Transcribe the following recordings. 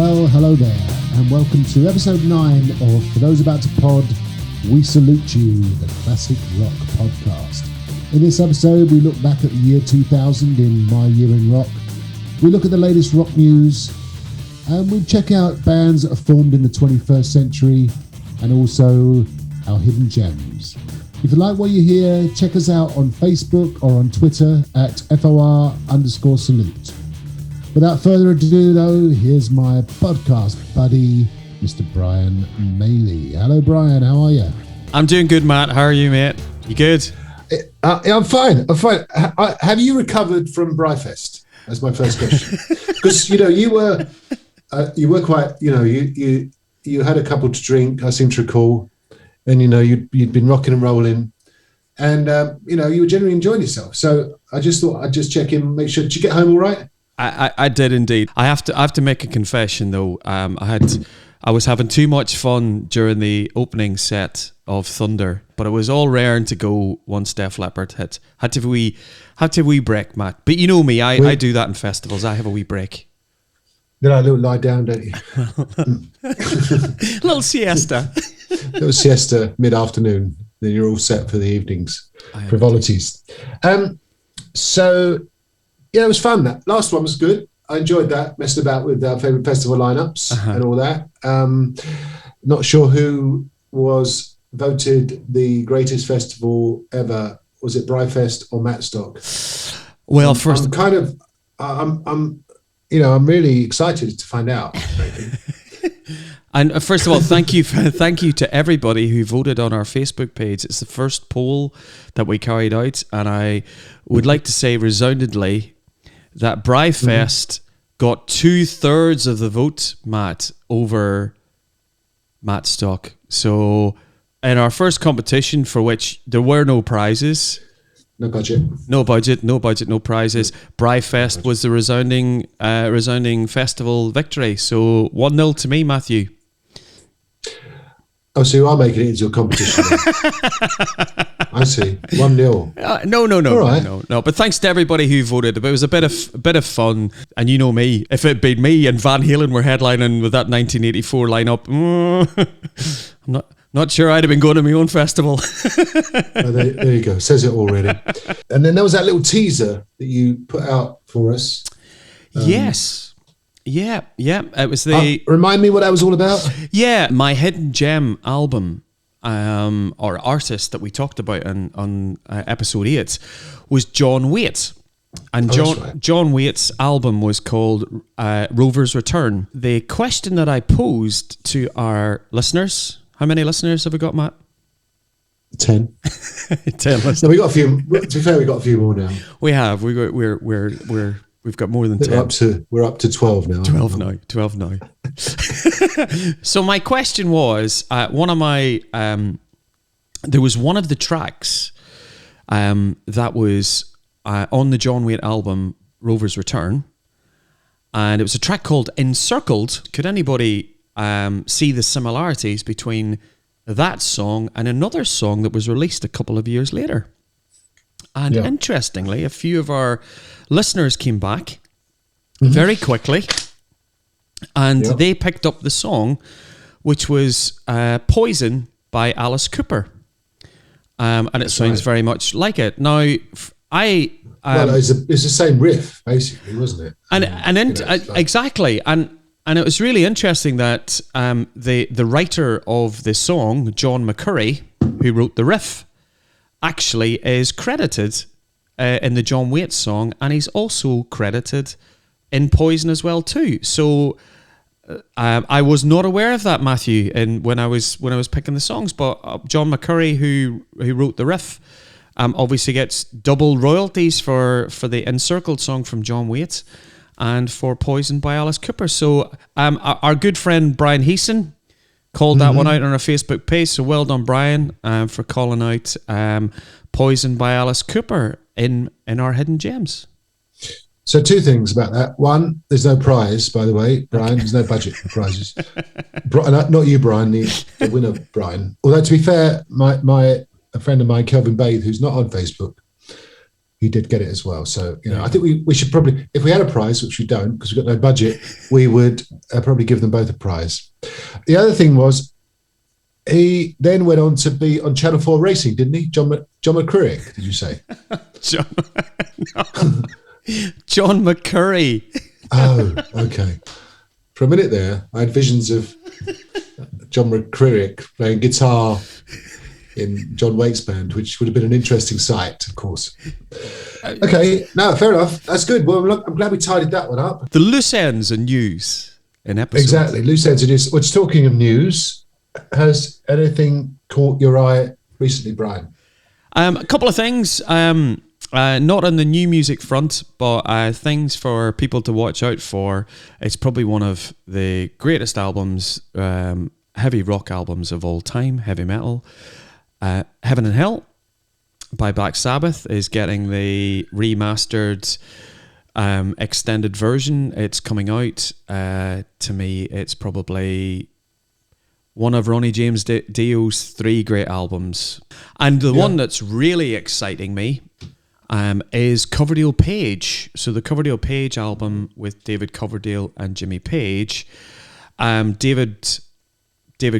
Well, hello there, and welcome to episode 9 of For Those About to Pod, We Salute You, the Classic Rock Podcast. In this episode, we look back at the year 2000 in My Year in Rock. We look at the latest rock news, and we check out bands that are formed in the 21st century, and also our hidden gems. If you like what you hear, check us out on Facebook or on Twitter at FOR_salute. Without further ado, though, here's my podcast buddy, Mr. Brian Maley. Hello, Brian. How are you? I'm doing good, Matt. How are you, mate? You good? I'm fine. Have you recovered from Bryfest? That's my first question. Because you were quite. You had a couple to drink. I seem to recall, and you'd been rocking and rolling, and you were generally enjoying yourself. So I just thought I'd just check in, make sure. Did you get home all right? I did indeed. I have to make a confession though. I was having too much fun during the opening set of Thunder, but it was all raring to go once Def Leppard hit. Had to wee break, Matt. But you know me, I do that in festivals. I have a wee break. Then a little lie down, don't you? Little siesta. Little siesta mid-afternoon. Then you're all set for the evening's frivolities. So. Yeah, it was fun. That last one was good. I enjoyed that. Messed about with our favourite festival lineups and all that. Not sure who was voted the greatest festival ever. Was it Bryfest or Matstock? Well, I'm really excited to find out. And first of all, thank you to everybody who voted on our Facebook page. It's the first poll that we carried out, and I would like to say resoundingly that Bryfest got 2/3 of the vote, Matt, over Matstock. So in our first competition, for which there were no prizes, no budget, no prizes, Bryfest was the resounding festival victory. So 1-0 to me, Matthew. Oh, so you are making it into a competition. I see. 1-0. No. But thanks to everybody who voted. It was a bit of fun. And you know me, if it'd been me and Van Halen were headlining with that 1984 lineup, I'm not sure I'd have been going to my own festival. There you go. Says it already. And then there was that little teaser that you put out for us. Yes. Yeah. It was the... remind me what that was all about? Yeah, my hidden gem album, or artist that we talked about on episode 8 was John Waite. And John Waite's album was called Rover's Return. The question that I posed to our listeners, how many listeners have we got, Matt? 10. 10 listeners. No, we got a few. To be fair, we got a few more now. We have. We've got more than 10. We're up to 12 now. 12 now. So my question was, there was one of the tracks that was on the John Waite album, Rover's Return, and it was a track called Encircled. Could anybody see the similarities between that song and another song that was released a couple of years later? And interestingly, a few of our listeners came back very quickly, and they picked up the song, which was Poison by Alice Cooper. And it sounds very much like it. Now, it's the same riff, basically, wasn't it? Exactly. And it was really interesting that the writer of the song, John McCurry, who wrote the riff, actually is credited in the John Waite song, and he's also credited in Poison as well too. So I was not aware of that, Matthew, and when I was picking the songs. But John McCurry, who wrote the riff, obviously gets double royalties for the Encircled song from John Waite and for Poison by Alice Cooper. So our good friend Brian Heeson called that one out on our Facebook page. So well done, Brian, for calling out Poison by Alice Cooper in our Hidden Gems. So 2 things about that. One, there's no prize, by the way, Brian. There's no budget for prizes. Not you, Brian, the winner, Brian. Although, to be fair, a friend of mine, Kelvin Bathe, who's not on Facebook, he did get it as well. So, I think we should probably, if we had a prize, which we don't because we've got no budget, we would probably give them both a prize. The other thing was, he then went on to be on Channel 4 Racing, didn't he? John McCurry, did you say? John McCurry. Oh, okay. For a minute there, I had visions of John McCurry playing guitar in John Wake's band, which would have been an interesting sight, of course. Okay, no, fair enough. That's good. Well, look, I'm glad we tidied that one up. The loose ends and news in episodes. Exactly, loose ends and news. Well, talking of news, has anything caught your eye recently, Brian? A couple of things. Not on the new music front, but things for people to watch out for. It's probably one of the greatest albums, heavy rock albums of all time, heavy metal. Heaven and Hell by Black Sabbath is getting the remastered extended version. It's coming out. To me, it's probably one of Ronnie James Dio's 3 great albums. And the one that's really exciting me is Coverdale Page. So the Coverdale Page album with David Coverdale and Jimmy Page. David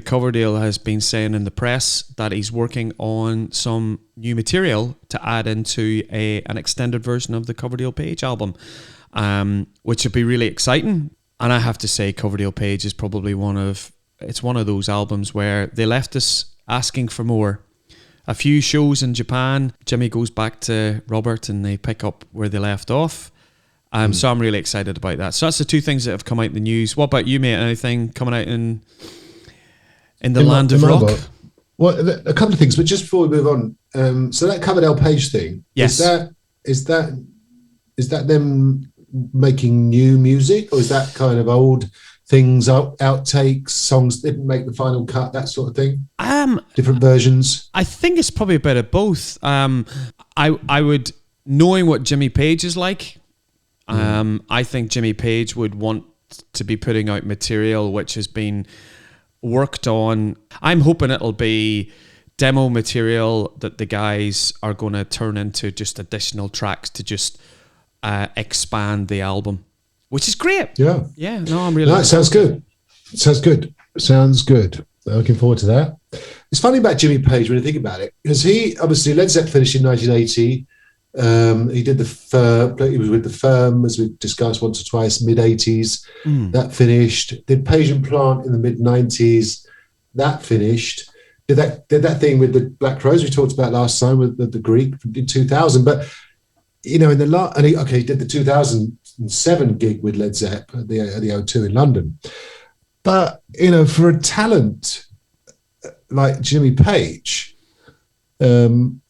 Coverdale has been saying in the press that he's working on some new material to add into an extended version of the Coverdale Page album, which would be really exciting. And I have to say, Coverdale Page is probably one of those albums where they left us asking for more. A few shows in Japan, Jimmy goes back to Robert and they pick up where they left off. So I'm really excited about that. So that's the 2 things that have come out in the news. What about you, mate? Anything coming out in the land of rock? Well, a couple of things, but just before we move on, so that Coverdale Page thing, yes, is that them making new music, or is that kind of old things, outtakes, songs that didn't make the final cut, that sort of thing? Different versions? I think it's probably a bit of both. I would, knowing what Jimmy Page is like, I think Jimmy Page would want to be putting out material which has been worked on. I'm hoping it'll be demo material that the guys are going to turn into just additional tracks to just expand the album, which is great. Yeah. No, I'm really. No, it sounds good. Sounds good. Looking forward to that. It's funny about Jimmy Page when you think about it, because he obviously Led Zeppelin finished in 1980. He did he was with the Firm, as we discussed once or twice, mid-80s. That finished. Did Page and Plant in the mid-90s. That finished. Did that thing with the Black Crowes we talked about last time with the Greek in 2000. But in the he did the 2007 gig with Led Zeppelin at the O2 in London. But for a talent like Jimmy Page, to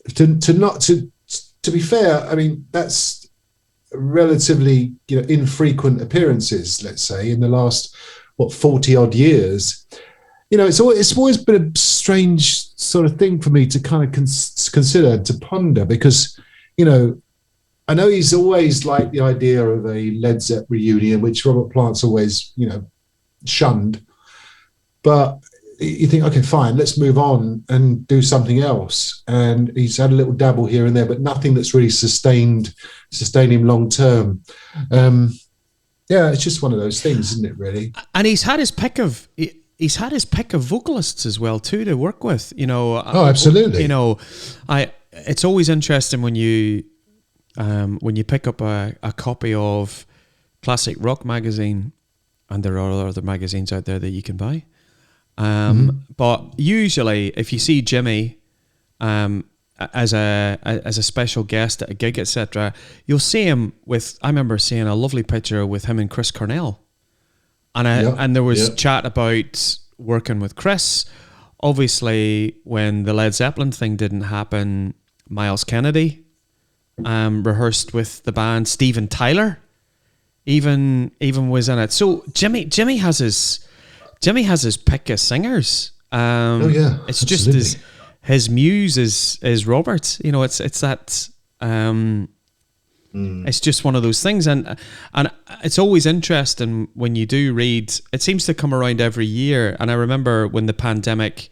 be fair, I mean, that's relatively infrequent appearances, let's say, in the last 40 odd years. It's always been a strange sort of thing for me to kind of consider and to ponder, because I know he's always liked the idea of a Led Zeppelin reunion, which Robert Plant's always shunned. But you think, okay, fine, let's move on and do something else. And he's had a little dabble here and there, but nothing that's really sustained him long term. It's just one of those things, isn't it? Really. And he's had his pick of vocalists as well too to work with. Oh, absolutely. It's always interesting when you pick up a copy of Classic Rock magazine, and there are other magazines out there that you can buy. But usually, if you see Jimmy as a special guest at a gig, etc., you'll see him with. I remember seeing a lovely picture with him and Chris Cornell, and there was chat about working with Chris. Obviously, when the Led Zeppelin thing didn't happen, Miles Kennedy rehearsed with the band. Steven Tyler even was in it. So Jimmy has his pick of singers. It's absolutely. just his muse is Robert. It's that. It's just one of those things, and it's always interesting when you do read. It seems to come around every year, and I remember when the pandemic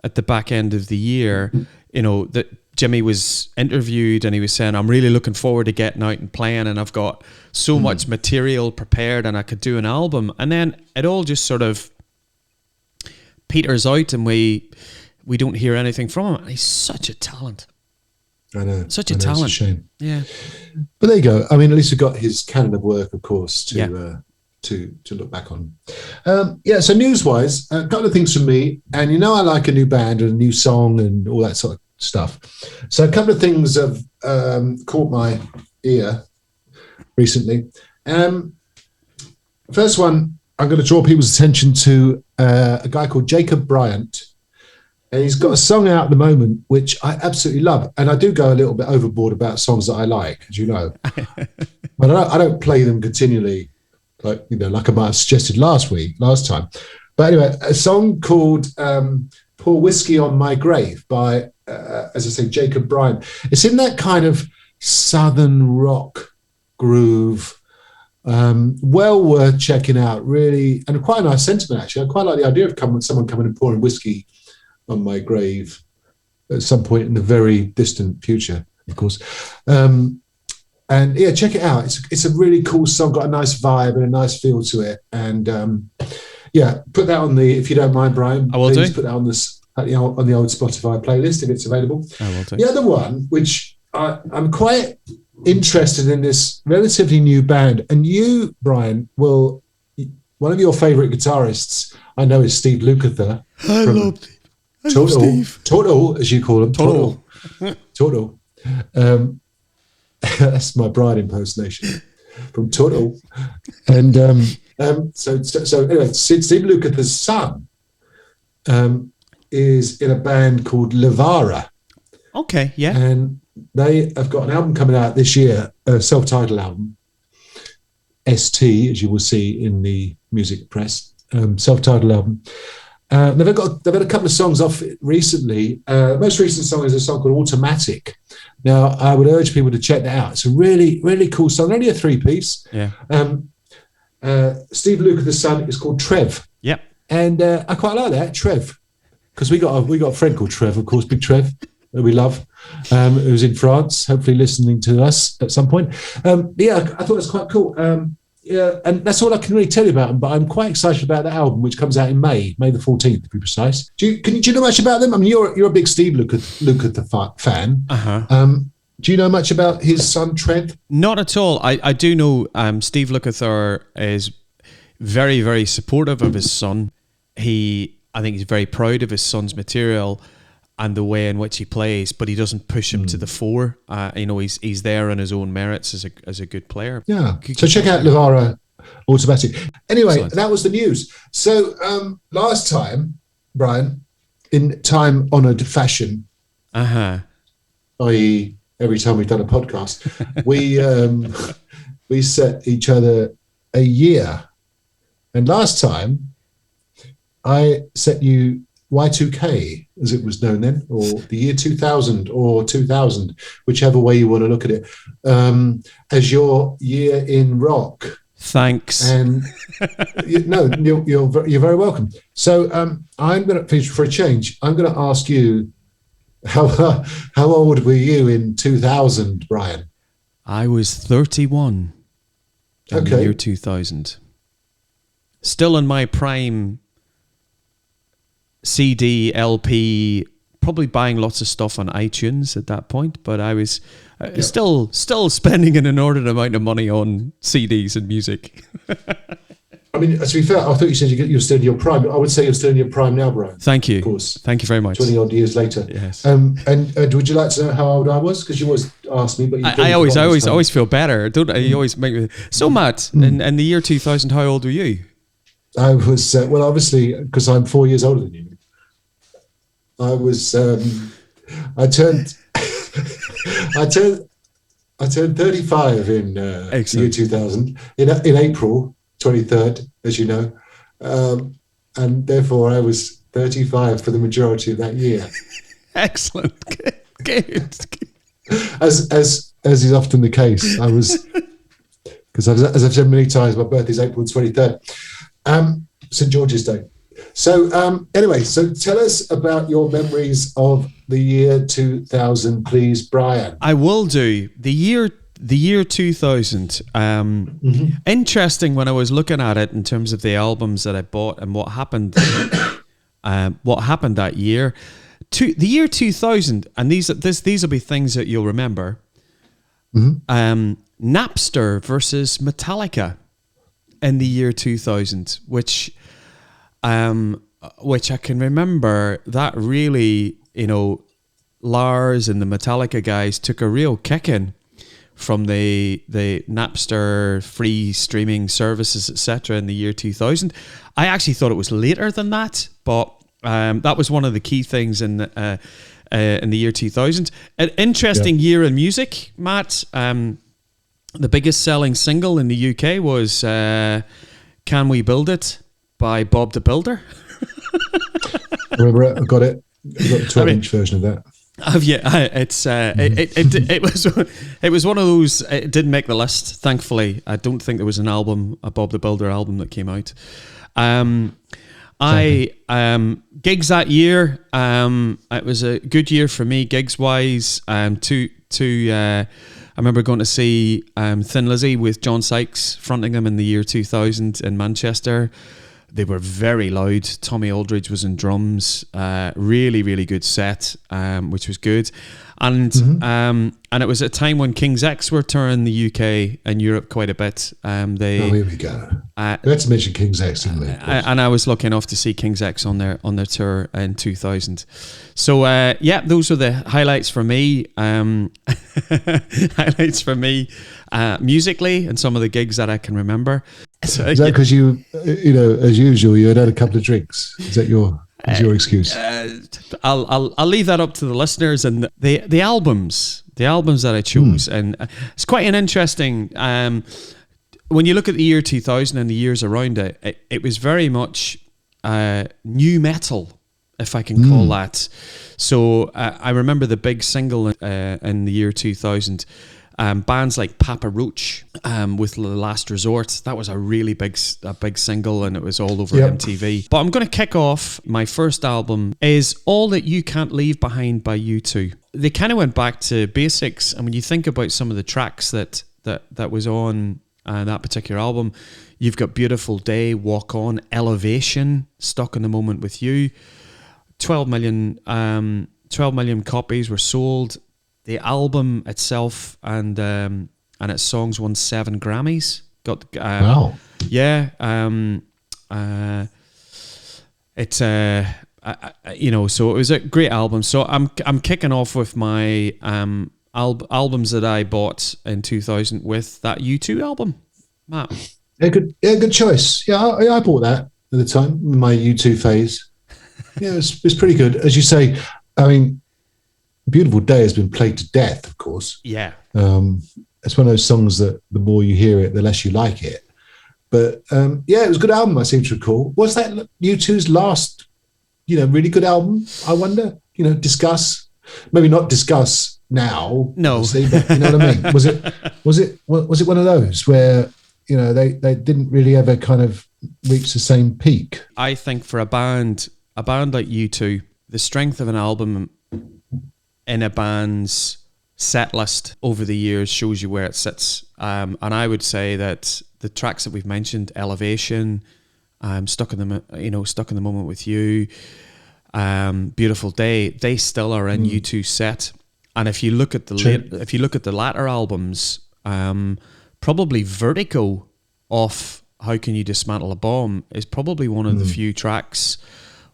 at the back end of the year, that Jimmy was interviewed and he was saying, I'm really looking forward to getting out and playing, and I've got so much material prepared and I could do an album. And then it all just sort of peters out and we don't hear anything from him. And he's such a talent. I know. Such a talent. It's a shame. Yeah. But there you go. I mean, at least we got his canon of work, of course, to look back on. So news-wise, a couple of things from me. And you know I like a new band and a new song and all that sort of stuff. So a couple of things have caught my ear recently. First one, I'm going to draw people's attention to a guy called Jacob Bryant. And he's got a song out at the moment, which I absolutely love. And I do go a little bit overboard about songs that I like, as you know. But I don't play them continually, like I might have suggested last time. But anyway, a song called Pour Whiskey on My Grave by, as I say, Jacob Bryant. It's in that kind of southern rock groove. Well worth checking out, really. And quite a nice sentiment, actually. I quite like the idea of someone coming and pouring whiskey on my grave at some point in the very distant future, of course. And yeah, check it out. It's a really cool song, got a nice vibe and a nice feel to it. And put that on if you don't mind, Brian. I will please do. Put that on the old Spotify playlist if it's available. I will do. The other one, which I'm quite interested in, this relatively new band, and you, Brian, one of your favourite guitarists I know is Steve Lukather. I love Steve. Total, as you call him. Total. That's my Brian impersonation from Total. And so anyway, Steve Lukather's son is in a band called Levara. Okay, yeah. And they have got an album coming out this year, a self-titled album, ST, as you will see in the music press, self-titled album. They've had a couple of songs off recently. Most recent song is a song called Automatic. Now, I would urge people to check that out. It's a really, really cool song. Only a 3-piece. Yeah. Steve Lukather's son is called Trev. Yep. And I quite like that, Trev, because we got a friend called Trev, of course, Big Trev, that we love, who's in France, hopefully listening to us at some point. I thought it was quite cool. And that's all I can really tell you about them, but I'm quite excited about the album, which comes out in May the 14th, to be precise. Do you know much about them? I mean, you're a big Steve Lukather fan. Uh-huh. Do you know much about his son, Trev? Not at all. I do know Steve Lukather is very, very supportive of his son. I think he's very proud of his son's material and the way in which he plays, but he doesn't push him to the fore. He's there on his own merits as a good player. Yeah. So check out Levara Automatic. Anyway, Excellent. That was the news. So last time, Brian, in time-honoured fashion, i.e. every time we've done a podcast, we set each other a year. And last time, I set you Y2K, as it was known then, or the year 2000 or 2000, whichever way you want to look at it, as your year in rock. Thanks. And you're very welcome. So I'm going to, for a change, I'm going to ask you, how old were you in 2000, Brian? I was 31 in the year 2000. Still in my prime CD, LP, probably buying lots of stuff on iTunes at that point, but I was still spending an inordinate amount of money on CDs and music. I mean, to be fair, I thought you said you're still in your prime. I would say you're still in your prime now, Brian. Thank you. Of course. Thank you very much. 20 odd years later. Yes. And would you like to know how old I was? Because you always ask me, but I always feel better, don't I? You always make me. So, Matt, in the year 2000, how old were you? I was obviously, because I'm 4 years older than you. I was. I turned 35 in the year 2000 in April 23rd, as you know, and therefore I was 35 for the majority of that year. Excellent, good. As is often the case, I was, because as I've said many times, my birthday is April 23rd, St George's Day. Anyway, so tell us about your memories of the year 2000, please, Brian. I will do. The year 2000. Interesting when I was looking at it in terms of the albums that I bought and what happened. What happened that year? The year 2000, and these will be things that you'll remember. Napster versus Metallica in the year 2000, which I can remember that really, Lars and the Metallica guys took a real kicking from the Napster free streaming services, etc. in the year 2000. I actually thought it was later than that, but that was one of the key things in the year 2000. An interesting year in music, Matt. The biggest selling single in the UK was "Can We Build It" by Bob the Builder. I remember it. I got it. I got the 12-inch version of that. Have you? It was one of those. It didn't make the list. Thankfully, I don't think there was a Bob the Builder album that came out. Gigs that year. It was a good year for me gigs wise. I remember going to see Thin Lizzy with John Sykes fronting them in the year 2000 in Manchester. They were very loud. Tommy Aldridge was in drums. Really, really good set, which was good. And it was a time when King's X were touring the UK and Europe quite a bit. Here we go. Let's mention King's X, didn't we? And I was lucky enough to see King's X on their tour in 2000. So those are the highlights for me. Highlights for me musically and some of the gigs that I can remember. So, is that because you as usual, you had a couple of drinks? Is that your excuse? I'll leave that up to the listeners and the albums that I chose, and it's quite an interesting. When you look at the year 2000 and the years around it, it was very much new metal, if I can call that. So I remember the big single in the year 2000. Bands like Papa Roach with The Last Resort, that was a really big single, and it was all over MTV. But I'm going to kick off. My first album is All That You Can't Leave Behind by U2. They kind of went back to basics, and when you think about some of the tracks that was on that particular album, you've got Beautiful Day, Walk On, Elevation, Stuck in the Moment with You. 12 million copies were sold. The album itself and its songs won 7 Grammys. Wow. Yeah. It's so it was a great album. So I'm kicking off with my albums that I bought in 2000 with that U2 album. Matt. Good choice. Yeah, I bought that at the time, my U2 phase. Yeah, it's pretty good. As you say, I mean, Beautiful Day has been played to death, of course. Yeah. It's one of those songs that the more you hear it, the less you like it. But it was a good album, I seem to recall. Was that U2's last, really good album, I wonder? Discuss. Maybe not discuss now. No. But you know what I mean? Was it one of those where, they didn't really ever kind of reach the same peak? I think for a band like U2, the strength of an album in a band's set list over the years shows you where it sits. And I would say that the tracks that we've mentioned, Elevation, Stuck in the Moment with You, Beautiful Day, they still are in U2's set. And if you look at the latter albums, probably Vertigo off How Can You Dismantle a Bomb is probably one of the few tracks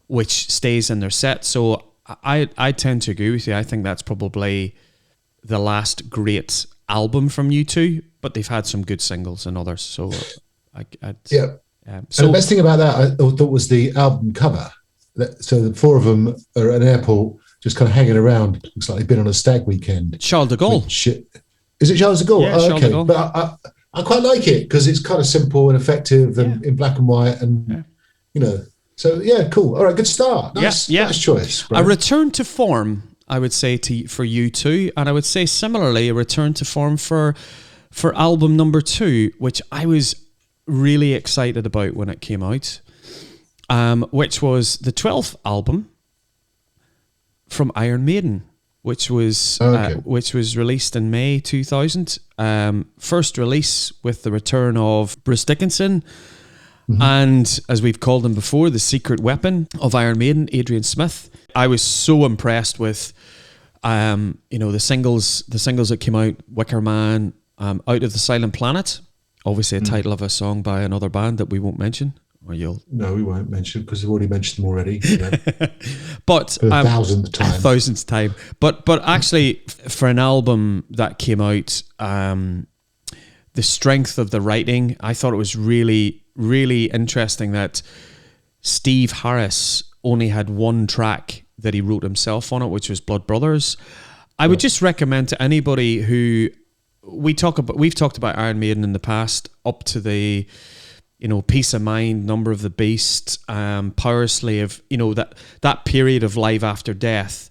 which stays in their set. So I tend to agree with you. I think that's probably the last great album from U2, but they've had some good singles and others. So, So the best thing about that, I thought, was the album cover. So the 4 of them are at an airport, just kind of hanging around. Looks like they've been on a stag weekend. Charles de Gaulle. Is it Charles de Gaulle? Yeah, Charles de Gaulle. But I quite like it because it's kind of simple and effective and in black and white, and So cool. All right, good start. Nice choice. Right? A return to form, I would say for U2, and I would say similarly a return to form for album number 2, which I was really excited about when it came out. which was the 12th album from Iron Maiden, which was released in May 2000. First release with the return of Bruce Dickinson, and as we've called him before, the secret weapon of Iron Maiden, Adrian Smith. I was so impressed with the singles that came out, Wicker Man, Out of the Silent Planet, obviously a title of a song by another band that we won't mention. No, we won't mention because we've already mentioned them already. But for the thousandth time. But actually, for an album that came out, the strength of the writing, I thought it was really, really interesting that Steve Harris only had one track that he wrote himself on it, which was Blood Brothers. I would just recommend to anybody who we've talked about Iron Maiden in the past, up to the Peace of Mind, Number of the Beast, Power Slave, that period of Live After Death.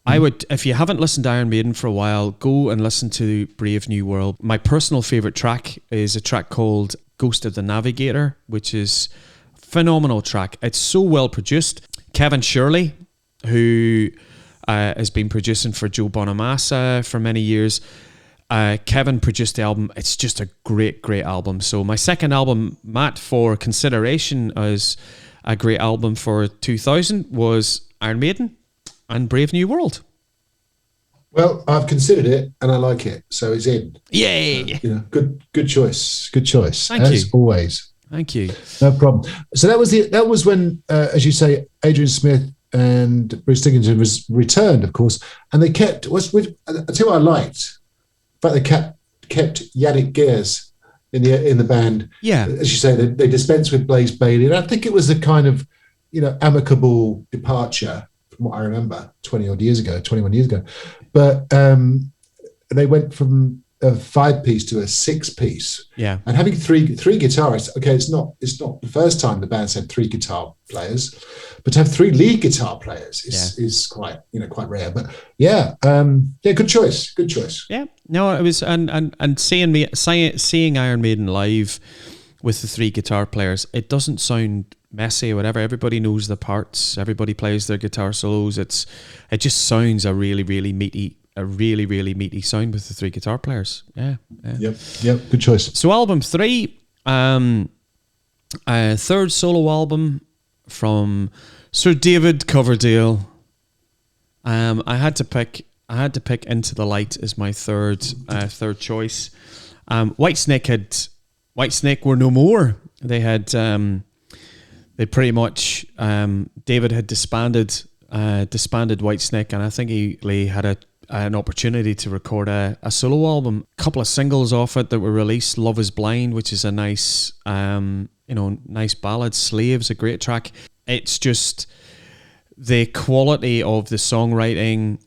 I would, if you haven't listened to Iron Maiden for a while, go and listen to Brave New World. My personal favourite track is a track called Ghost of the Navigator, which is a phenomenal track. It's so well produced. Kevin Shirley, who has been producing for Joe Bonamassa for many years, Kevin produced the album. It's just a great, great album. So my second album, Matt, for consideration as a great album for 2000 was Iron Maiden and Brave New World. Well, I've considered it and I like it, so it's in. Yay! Good choice. Good choice. Thank you. As always. Thank you. No problem. So that was when, as you say, Adrian Smith and Bruce Dickinson was returned, of course, and they kept. I tell you what I liked. In fact, they kept Yannick Gers in the band. Yeah, as you say, they dispensed with Blaze Bayley, and I think it was a kind of amicable departure from what I remember 21 years ago. But they went from a 5-piece to a 6-piece. Yeah, and having three guitarists. Okay, it's not the first time the band's had 3 guitar players, but to have 3 lead guitar players is quite rare. But good choice. Yeah, no, it was and seeing Iron Maiden live with the 3 guitar players, it doesn't sound messy or whatever. Everybody knows the parts. Everybody plays their guitar solos. It just sounds a really, really meaty sound with the 3 guitar players. Yeah. Yep. Good choice. So album 3, third solo album from Sir David Coverdale. I had to pick Into the Light as my third choice. Whitesnake were no more. They had they pretty much David had disbanded Whitesnake, and I think he had an opportunity to record a solo album. A couple of singles off it that were released. Love Is Blind, which is a nice nice ballad. Slave's a great track. It's just the quality of the songwriting,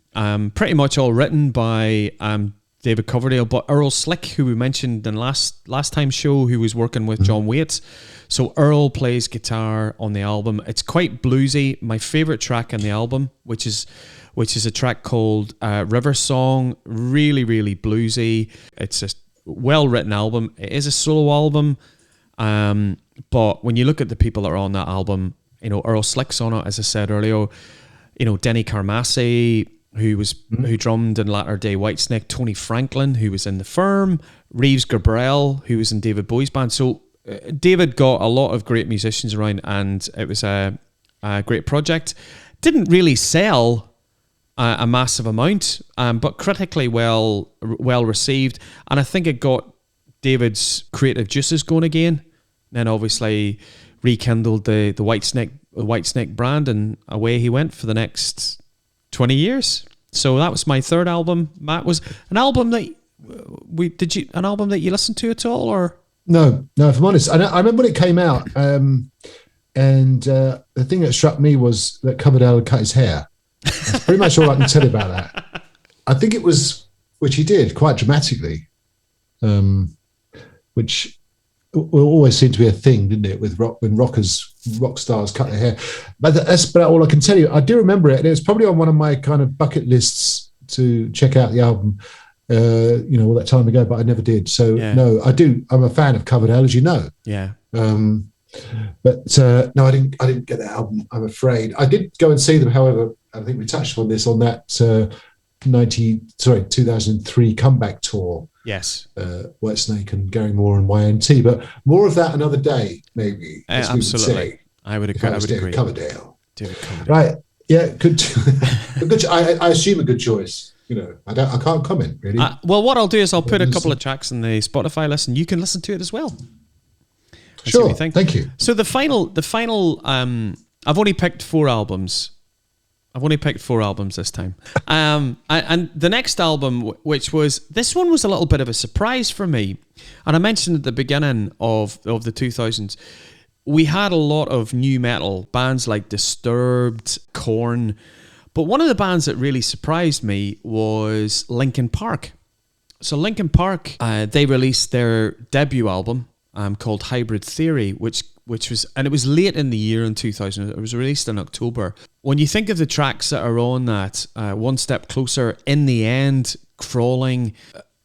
pretty much all written by David Coverdale, but Earl Slick, who we mentioned in last time's show, who was working with John Waite. So Earl plays guitar on the album. It's quite bluesy. My favourite track on the album, which is a track called River Song, really, really bluesy. It's a well-written album. It is a solo album, but when you look at the people that are on that album, Earl Slick's on it, as I said earlier, Denny Carmassi, who drummed in latter day Whitesnake, Tony Franklin, who was in The Firm, Reeves Gabrel, who was in David Bowie's band. So David got a lot of great musicians around, and it was a great project. Didn't really sell a massive amount, but critically well received, and I think it got David's creative juices going again. Then obviously rekindled the Whitesnake brand, and away he went for the next 20 years. So that was my third album. Matt, was an album that you listened to at all, or? No, if I'm honest, I remember when it came out, and the thing that struck me was that Coverdale had cut his hair. That's pretty much all I can tell you about that. I think it was, which he did quite dramatically, which will always seem to be a thing, didn't it, with when rock stars cut their hair. But that's about all I can tell you. I do remember it, and it was probably on one of my kind of bucket lists to check out the album, all that time ago, but I never did. So no, I do. I'm a fan of Coverdale, as you know. Yeah. But no, I didn't get that album, I'm afraid. I did go and see them, however. I think we touched on this on that 2003 comeback tour. Yes. Whitesnake and Gary Moore and YNT. But more of that another day, maybe. Absolutely. I would agree. David Coverdale. David Coverdale. Right. Yeah, good. I assume a good choice. I can't comment really. Well, what I'll do is I'll put a couple of tracks in the Spotify list, and you can listen to it as well. Sure. Thank you. So the final. I've only picked 4 albums. This time. And the next album, this one was a little bit of a surprise for me. And I mentioned at the beginning of the 2000s, we had a lot of new metal bands like Disturbed, Korn. But one of the bands that really surprised me was Linkin Park. So Linkin Park, they released their debut album called Hybrid Theory, which was, and it was late in the year in 2000. It was released in October. When you think of the tracks that are on that, One Step Closer, In the End, Crawling,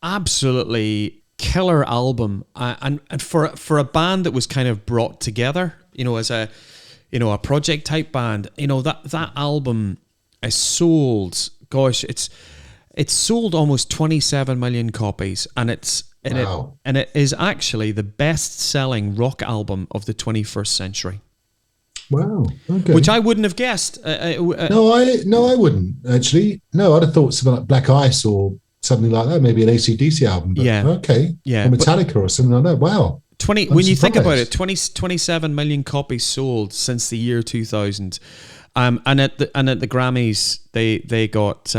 absolutely killer album. And for a band that was kind of brought together, as a project type band, that album is sold. Gosh, it's sold almost 27 million copies, and Wow. It is actually the best-selling rock album of the 21st century. Wow. Okay. Which I wouldn't have guessed. No, I wouldn't actually. No, I'd have thought something like Black Ice or something like that, maybe an AC/DC album. But yeah. Okay. Yeah. Or Metallica or something like that. Wow. When you think about it, 27 million copies sold since the year 2000. And at the Grammys, they got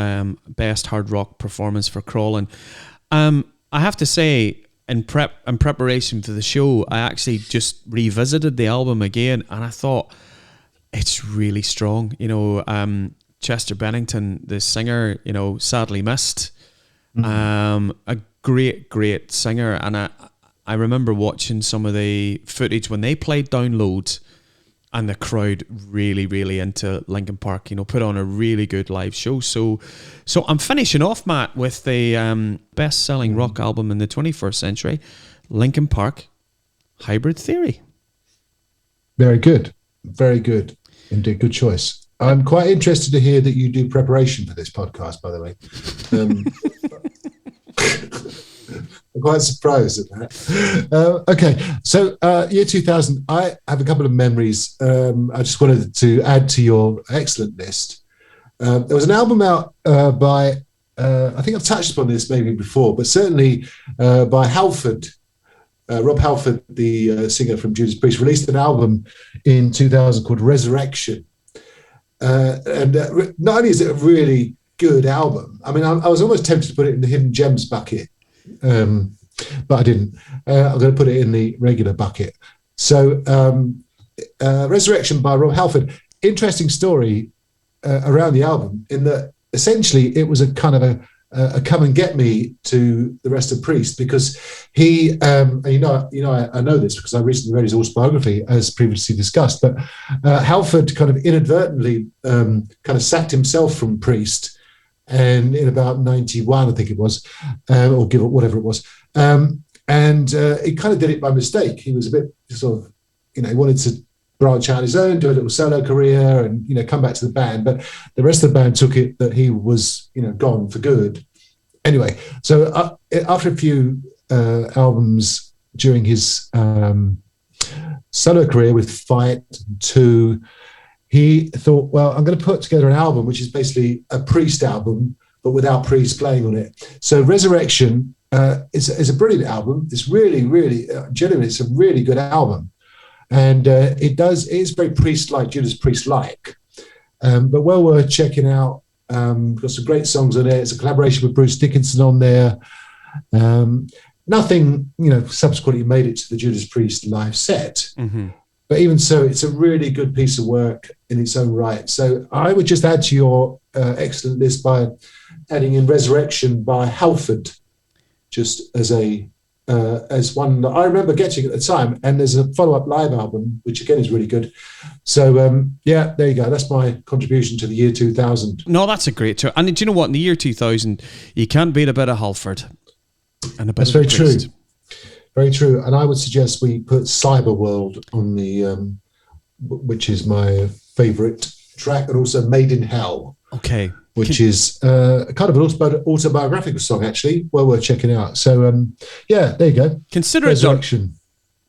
best hard rock performance for Crawling. I have to say, in preparation for the show, I actually just revisited the album again, and I thought it's really strong. Chester Bennington, the singer, sadly missed. A great singer, and I remember watching some of the footage when they played Download. And the crowd really, really into Linkin Park, put on a really good live show. So I'm finishing off, Matt, with the best-selling rock album in the 21st century, Linkin Park, Hybrid Theory. Very good. Very good. Indeed, good choice. I'm quite interested to hear that you do preparation for this podcast, by the way. I'm quite surprised at that. Okay, so year 2000, I have a couple of memories. I just wanted to add to your excellent list. There was an album out by, I think I've touched upon this maybe before, but certainly by Halford. Rob Halford, the singer from Judas Priest, released an album in 2000 called Resurrection. And not only is it a really good album, I mean, I was almost tempted to put it in the hidden gems bucket. But I didn't. I'm going to put it in the regular bucket. So, Resurrection by Rob Halford. Interesting story around the album, in that essentially it was a kind of a come and get me to the rest of Priest, because he, I know this because I recently read his autobiography, as previously discussed. But Halford kind of inadvertently kind of sacked himself from Priest. And in about 91, I think it was, or give it whatever it was. And he kind of did it by mistake. He was a bit sort of, he wanted to branch out his own, do a little solo career and, come back to the band. But the rest of the band took it that he was, gone for good. Anyway, so after a few albums during his solo career with Fight, 2, he thought, well, I'm going to put together an album which is basically a Priest album, but without Priest playing on it. So Resurrection is a brilliant album. It's really, really, genuinely, it's a really good album. And it is very Priest-like, Judas Priest-like, but well worth checking out. Got some great songs on there. It's a collaboration with Bruce Dickinson on there. Nothing, subsequently made it to the Judas Priest live set. Mm-hmm. But even so, it's a really good piece of work in its own right. So I would just add to your excellent list by adding in Resurrection by Halford, just as one that I remember getting at the time. And there's a follow-up live album, which again is really good. So there you go. That's my contribution to the year 2000. No, that's a great choice. And do you know what? In the year 2000, you can't beat a bit of Halford. And a bit That's very true. Very true. And I would suggest we put Cyber World on the, which is my favourite track, and also Made in Hell. Okay. Which is kind of an autobiographical song, actually. Well worth checking out. So, yeah, there you go. Consider Resurrection. it done.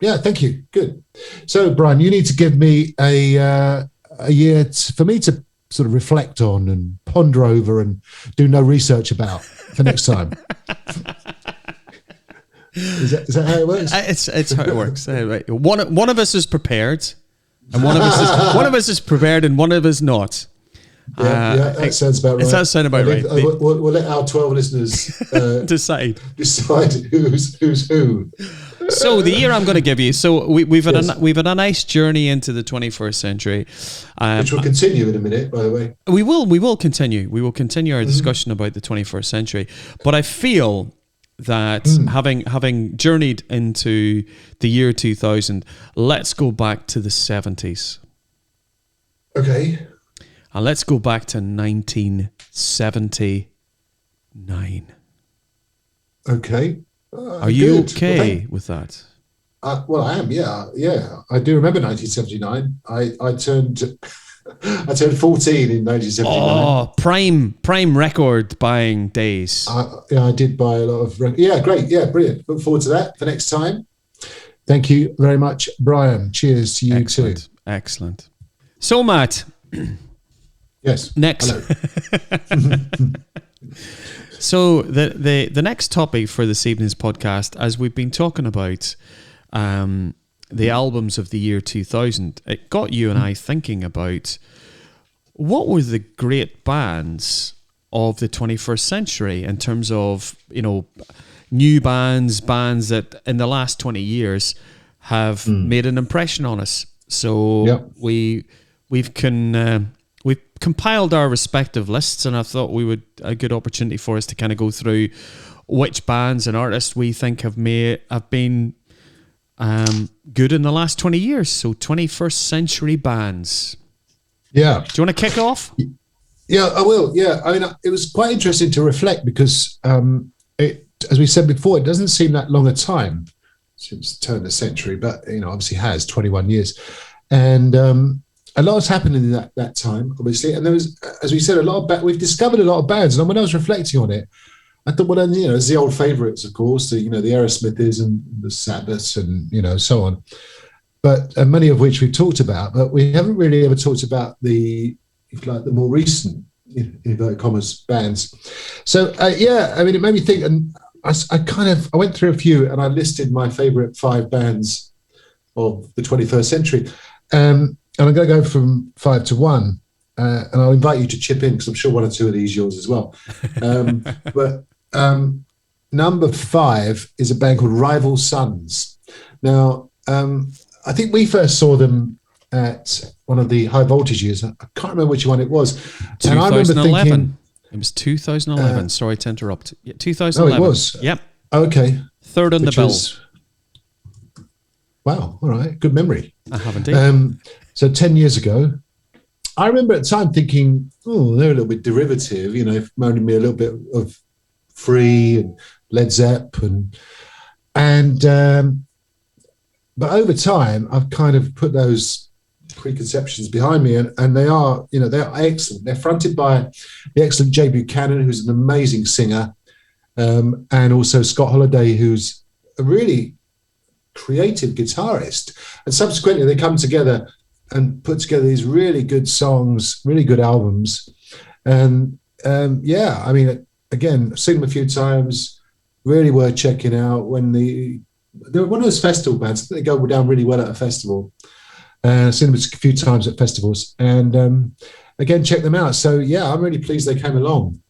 Yeah, thank you. Good. So, Brian, you need to give me a year for me to sort of reflect on and ponder over and do no research about for next time. Is that how it works? It's how it works. One of us is prepared, and one of us is prepared, and one of us not. Yeah, that sounds about right. It does sound about right. We'll let our 12 listeners decide who's who. So the year I'm going to give you. So we've had a nice journey into the 21st century, which will continue in a minute. By the way, we will continue. We will continue our discussion about the 21st century. But I feel that having journeyed into the year 2000, let's go back to the 70s. Okay. And let's go back to 1979. Okay. Are you okay with that? Well, I am. Yeah. I do remember 1979. I turned 14 in 1979. Oh, prime record buying days. I did buy a lot of. Yeah, great. Yeah, brilliant. Look forward to that for next time. Thank you very much, Brian. Cheers to you too. Excellent. So, Matt. Yes. Next. So the next topic for this evening's podcast, as we've been talking about the albums of the year 2000, it got you and I thinking about what were the great bands of the 21st century in terms of, new bands that in the last 20 years have made an impression on us. So we've compiled our respective lists, and I thought a good opportunity for us to kind of go through which bands and artists we think have been good in the last 20 years. So 21st century bands. Yeah. Do you want to kick off? Yeah, I will. Yeah. I mean, it was quite interesting to reflect because as we said before, it doesn't seem that long a time since the turn of the century, but obviously has 21 years. And a lot has happened in that time, obviously, and there was, as we said, we've discovered a lot of bands. And when I was reflecting on it, I thought, well, then, there's the old favourites, of course, the Aerosmiths and the Sabbaths and so on, but many of which we've talked about, but we haven't really ever talked about the more recent, in inverted commas, bands. So I mean, it made me think, and I went through a few, and I listed my favourite 5 bands of the 21st century. And I'm going to go from 5 to 1, and I'll invite you to chip in because I'm sure 1 or 2 of these yours as well. But number 5 is a band called Rival Sons. Now, I think we first saw them at one of the high voltage years. I can't remember which one it was. 2011. And I remember thinking, it was 2011. Sorry to interrupt. Yeah, 2011. Oh, it was? Yep. Okay. Third on the bill. Wow. All right. Good memory. I have indeed. So 10 years ago, I remember at the time thinking, oh, they're a little bit derivative, reminding me a little bit of Free and Led Zepp and but over time, I've kind of put those preconceptions behind me, and they are excellent. They're fronted by the excellent Jay Buchanan, who's an amazing singer, and also Scott Holliday, who's a really creative guitarist. And subsequently, they come together and put together these really good songs, really good albums. And I mean, again, I've seen them a few times, really worth checking out. They're one of those festival bands. I think they go down really well at a festival. I've seen them a few times at festivals, and again, check them out. So yeah, I'm really pleased they came along.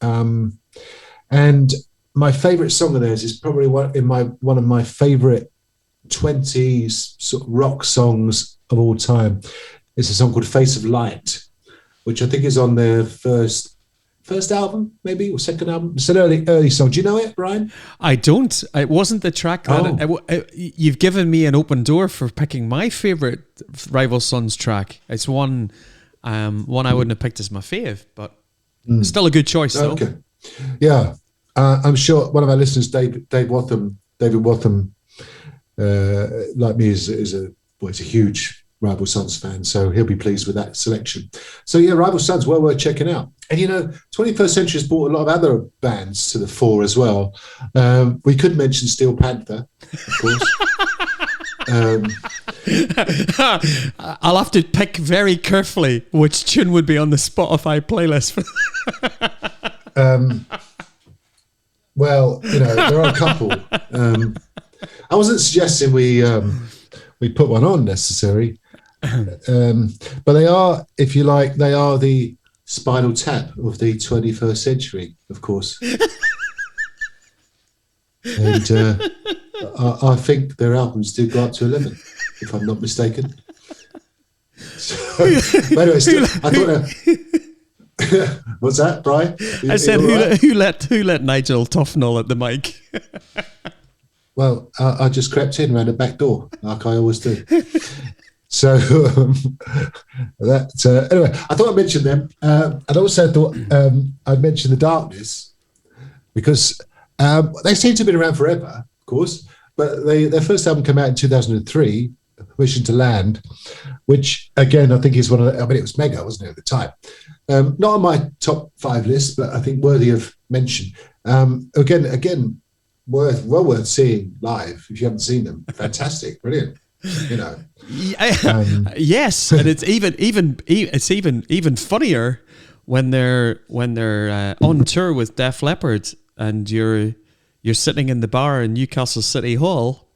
And my favourite song of theirs is probably one of my favourite 20 sort of rock songs of all time. It's a song called Face of Light, which I think is on their first album, maybe, or second album. It's an early song. Do you know it, Brian? I don't. It wasn't the track. You've given me an open door for picking my favourite Rival Sons track. It's one I wouldn't have picked as my fave, but it's still a good choice, though. Okay. Yeah. I'm sure one of our listeners, David Watham, like me, is a huge Rival Sons fan, so he'll be pleased with that selection. So yeah, Rival Sons, well worth checking out. And 21st Century has brought a lot of other bands to the fore as well. We could mention Steel Panther, of course. I'll have to pick very carefully which tune would be on the Spotify playlist. Well, there are a couple. I wasn't suggesting we put one on necessarily, but they are, if you like, they are the Spinal Tap of the 21st century, of course. And I think their albums do go up to 11, if I'm not mistaken. So, anyway, I thought. What's that, Brian? I said, who let Nigel Tufnell at the mic? Well, I just crept in around the back door, like I always do. So anyway, I thought I'd mention them. And also thought I'd mention The Darkness, because they seem to have been around forever, of course. But their first album came out in 2003, Permission to Land, which, again, I think is one of the, it was mega, wasn't it, at the time? Not on my top 5 list, but I think worthy of mention. Again, well worth seeing live if you haven't seen them. Fantastic, brilliant. Yes, and it's even funnier when they're on tour with Def Leppard, and you're sitting in the bar in Newcastle City Hall,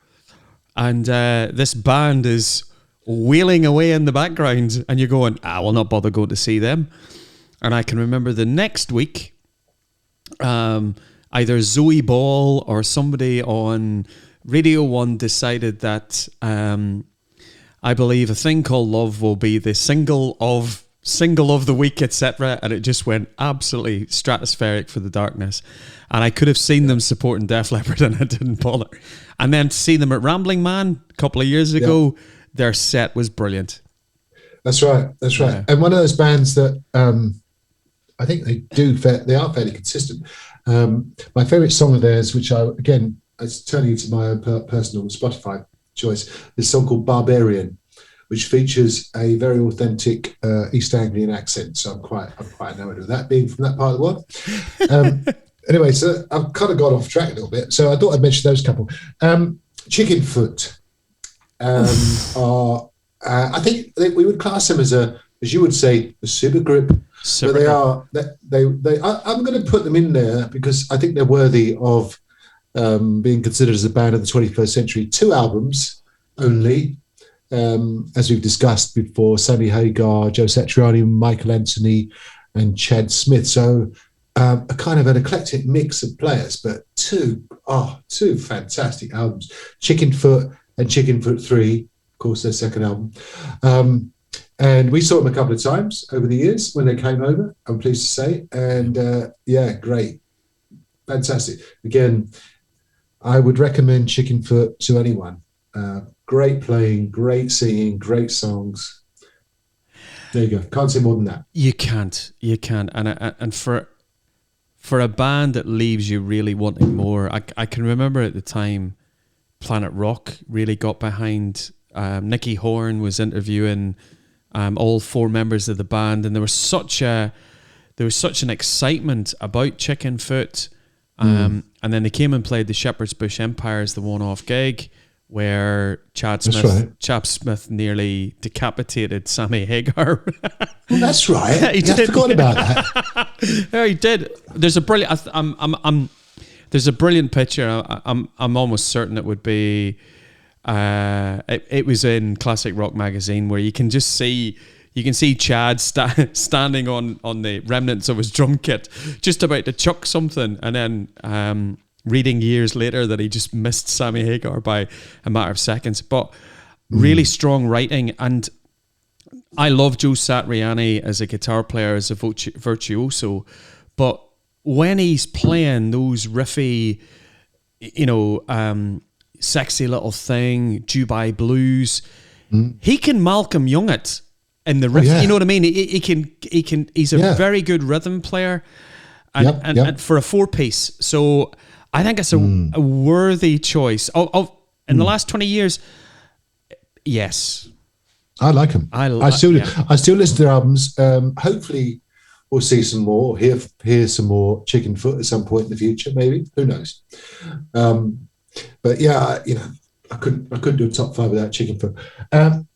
and this band is wailing away in the background, and you're going, we'll not bother going to see them. And I can remember the next week, either Zoe Ball or somebody on Radio 1 decided that I believe A Thing Called Love will be the single of the week, etc. And it just went absolutely stratospheric for The Darkness. And I could have seen them supporting Def Leppard, and I didn't bother. And then to see them at Rambling Man a couple of years ago, their set was brilliant. That's right. Yeah. And one of those bands that I think they are fairly consistent. My favourite song of theirs, which it's turning into my own personal Spotify choice, is a song called Barbarian, which features a very authentic East Anglian accent. So I'm quite enamored of that, being from that part of the world. Anyway, so I've kind of got off track a little bit. So I thought I'd mention those couple. Chicken Foot are, I think we would class them as you would say, a supergroup. But they are. I'm going to put them in there because I think they're worthy of being considered as a band of the 21st century. 2 albums only, as we've discussed before: Sammy Hagar, Joe Satriani, Michael Anthony, and Chad Smith. So a kind of an eclectic mix of players, but two fantastic albums: Chicken Foot and Chicken Foot 3, of course, their second album. And we saw them a couple of times over the years when they came over, I'm pleased to say. And great. Fantastic. Again, I would recommend Chicken Foot to anyone. Great playing, great singing, great songs. There you go. Can't say more than that. You can't. And for a band that leaves you really wanting more, I can remember at the time Planet Rock really got behind. Nicky Horn was interviewing all 4 members of the band, and there was such an excitement about Chicken Foot, and then they came and played the Shepherd's Bush Empire as the one-off gig, where Chad Smith nearly decapitated Sammy Hagar. Well, that's right. I forgot about that. Yeah, he did. There's a brilliant. There's a brilliant picture. I'm almost certain it would be. It was in Classic Rock magazine, where you can see Chad standing on the remnants of his drum kit, just about to chuck something, and then reading years later that he just missed Sammy Hagar by a matter of seconds. But really strong writing, and I love Joe Satriani as a guitar player, as a virtuoso, but when he's playing those riffy, Sexy Little Thing, Dubai Blues, he can Malcolm Young it in the riff. You know what I mean? He can. He's a very good rhythm player, and for a 4-piece. So I think it's a worthy choice. In the last 20 years, yes. I like them. I still listen to their albums. Hopefully, we'll see some more, hear some more Chicken Foot at some point in the future. Maybe, who knows? But yeah, I couldn't do a top 5 without Chicken Foot.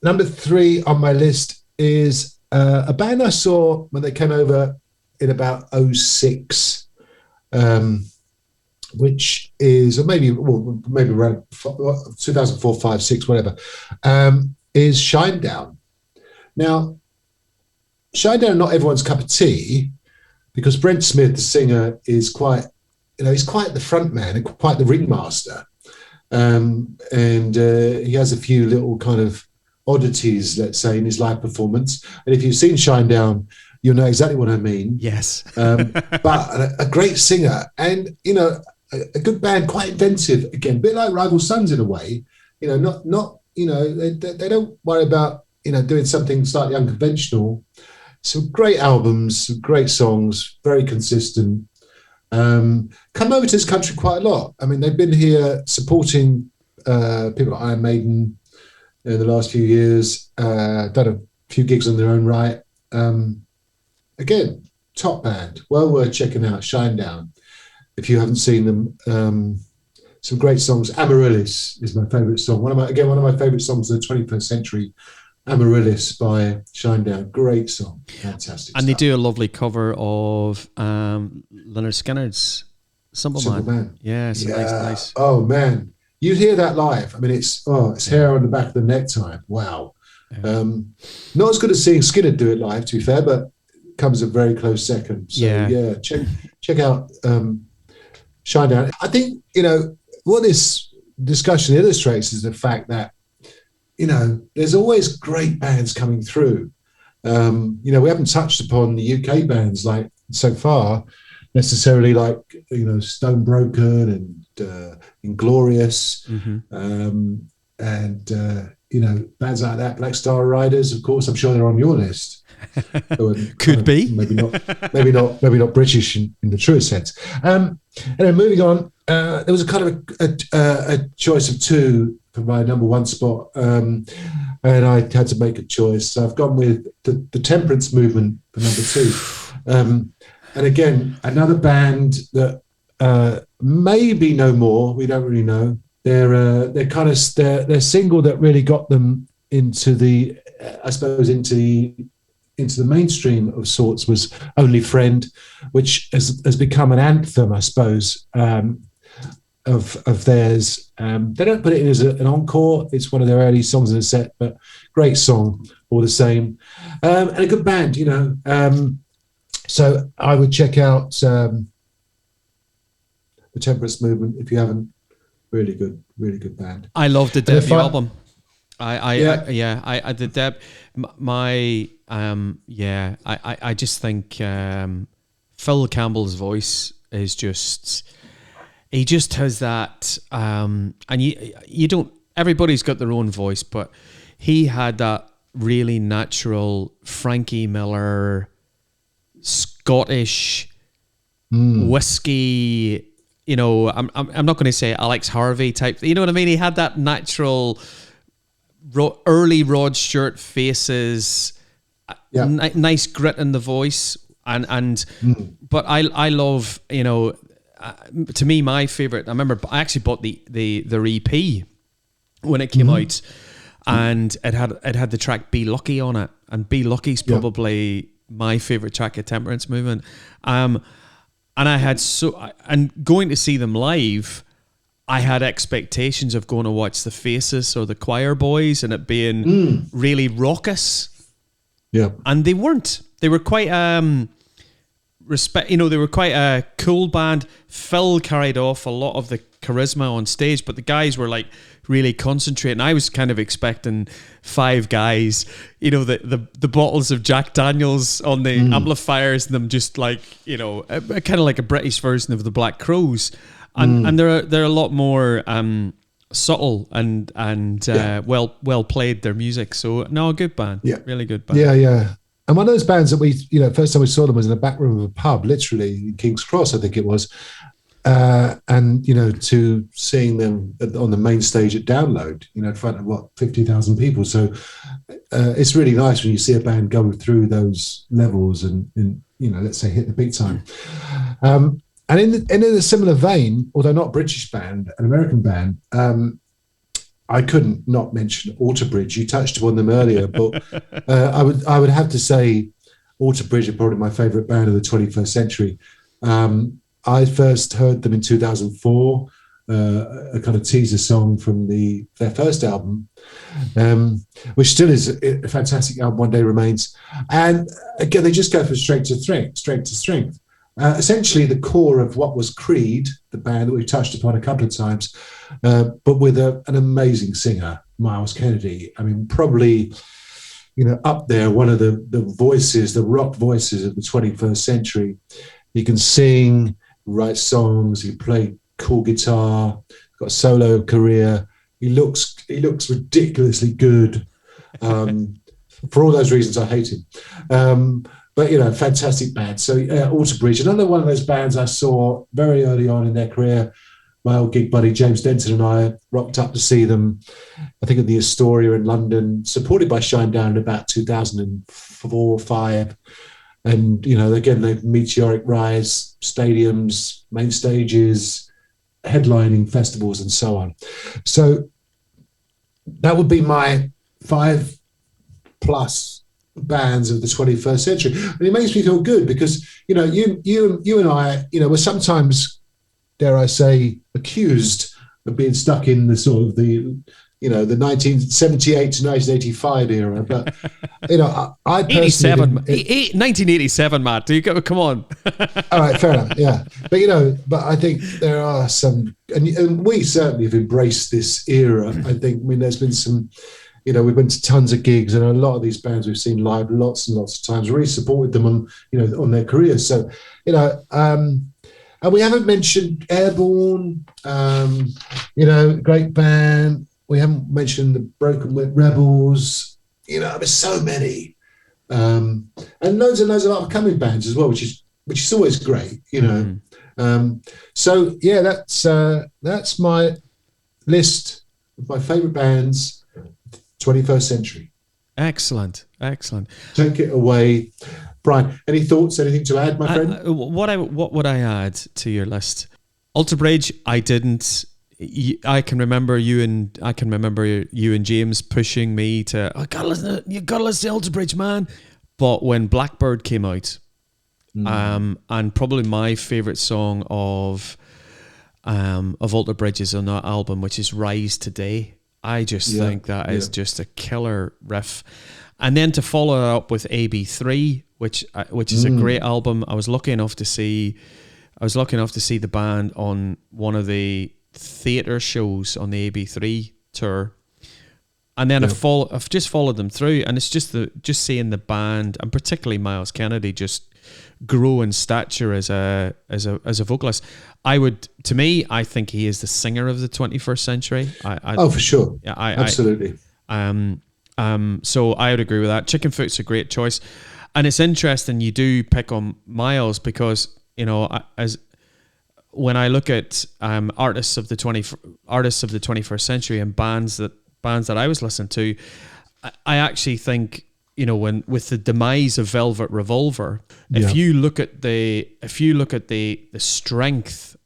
Number 3 on my list is a band I saw when they came over in about 2006, which is, or maybe around 2004, 5, 6, whatever. Is Shinedown. Now, Shinedown, not everyone's cup of tea, because Brent Smith, the singer, is quite, he's quite the front man and quite the ringmaster. And he has a few little kind of oddities, let's say, in his live performance. And if you've seen Shinedown, you'll know exactly what I mean. Yes. But a great singer and, a good band, quite inventive. Again, a bit like Rival Sons in a way. Not they don't worry about, doing something slightly unconventional. Some great albums, some great songs, very consistent. Come over to this country quite a lot. I mean, they've been here supporting people like Iron Maiden in the last few years, done a few gigs on their own right. Again, top band, well worth checking out, Shinedown, if you haven't seen them. Some great songs. Amaryllis is my favourite song. One of my favourite songs of the 21st century, Amaryllis by Shinedown. Great song. Fantastic And stuff. they do a lovely cover of Lynyrd Skynyrd's Simple Man. Yeah, it's nice. Oh, man. You hear that live. I mean, it's hair on the back of the neck time. Wow. Yeah. Not as good as seeing Skinner do it live, to be fair, but comes a very close second. So, yeah check out Shinedown. I think, what this discussion illustrates is the fact that, there's always great bands coming through. We haven't touched upon the UK bands like so far, necessarily like, Stone Broken and Inglorious, and bands like that, Black Star Riders, of course. I'm sure they're on your list. Could be. Maybe not British in the truest sense. Anyway, moving on. There was a kind of a choice of 2 for my number 1 spot, and I had to make a choice. So I've gone with the Temperance Movement for number 2. And again, another band that maybe no more. We don't really know. Their single that really got them into the mainstream of sorts was Only Friend, which has become an anthem, I suppose, of theirs. They don't put it in as an encore. It's one of their early songs in the set, but great song all the same. And a good band, so I would check out the Temperance Movement if you haven't. Really good band. I love the debut album. I the deb. I just think Phil Campbell's voice is just. He just has that, and you don't. Everybody's got their own voice, but he had that really natural Frankie Miller, Scottish whiskey. I'm not going to say Alex Harvey type. You know what I mean? He had that natural, early Rod Stewart faces, nice grit in the voice, but I love, to me, my favorite. I remember I actually bought the EP when it came out, and it had the track "Be Lucky" on it, and "Be Lucky's" probably my favorite track of Temperance Movement. And I had and going to see them live, I had expectations of going to watch the Faces or the Choir Boys and it being really raucous. Yeah. And they weren't. They were quite they were quite a cool band. Phil carried off a lot of the charisma on stage, but the guys were like really concentrating. I was kind of expecting 5 guys, the bottles of Jack Daniels on the amplifiers, and them just like, kind of like a British version of the Black Crowes. And they're a lot more subtle and well played, their music. So no, a good band. Yeah. Really good band. Yeah. And one of those bands that we, first time we saw them was in the back room of a pub, literally in King's Cross, I think it was. and to seeing them on the main stage at Download, in front of 50,000 people. So it's really nice when you see a band go through those levels and let's say hit the big time. And in a similar vein, although not a British band, an American band, I couldn't not mention Alter Bridge. You touched upon them earlier, but I would have to say Alter Bridge are probably my favourite band of the 21st century. I first heard them in 2004, a kind of teaser song from their first album, which still is a fantastic album, One Day Remains. And again, they just go from strength to strength. Essentially the core of what was Creed, the band that we've touched upon a couple of times, but with an amazing singer, Miles Kennedy. I mean, probably, up there, one of the voices, the rock voices of the 21st century. He can sing, write songs, he played cool guitar, got a solo career. He looks ridiculously good. For all those reasons, I hate him. But, fantastic band. So Alter Bridge, another one of those bands I saw very early on in their career. My old gig buddy James Denton and I rocked up to see them, I think at the Astoria in London, supported by Shinedown in about 2004 or 5. And, again, the meteoric rise, stadiums, main stages, headlining festivals and so on. So that would be my 5+ bands of the 21st century. And it makes me feel good because, you and I, we're sometimes, dare I say, accused of being stuck in the sort of the 1978 to 1985 era. But, I personally... 1987, Matt. Come on. All right, fair enough, yeah. But I think there are some... And we certainly have embraced this era. I think, there's been some... we've been to tons of gigs, and a lot of these bands we've seen live lots and lots of times. Really supported them on their careers. So, and we haven't mentioned Airborne, great band. We haven't mentioned the Broken Whip Rebels. There's so many, and loads and loads of upcoming bands as well, which is always great. So yeah, that's my list of my favourite bands, 21st century. Excellent. Take it away, Brian. Any thoughts? Anything to add, my friend? What would I add to your list? Alter Bridge, I didn't. I can remember you and James pushing me to, you gotta listen to Alter Bridge, man. But when Blackbird came out, and probably my favourite song of Alter Bridge is on that album, which is Rise Today. I just think that is just a killer riff. And then to follow it up with AB3, which is a great album. I was lucky enough to see the band on one of the theatre shows on the AB3 tour, and then I've just followed them through, and it's just seeing the band, and particularly Miles Kennedy, just grow in stature as a vocalist. I think he is the singer of the 21st century. For sure. Yeah, absolutely. So I would agree with that. Chicken Foot's a great choice, and it's interesting you do pick on Miles because as when I look at artists of the 21st century and bands that I was listening to, I actually think when with the demise of Velvet Revolver, if you look at the strength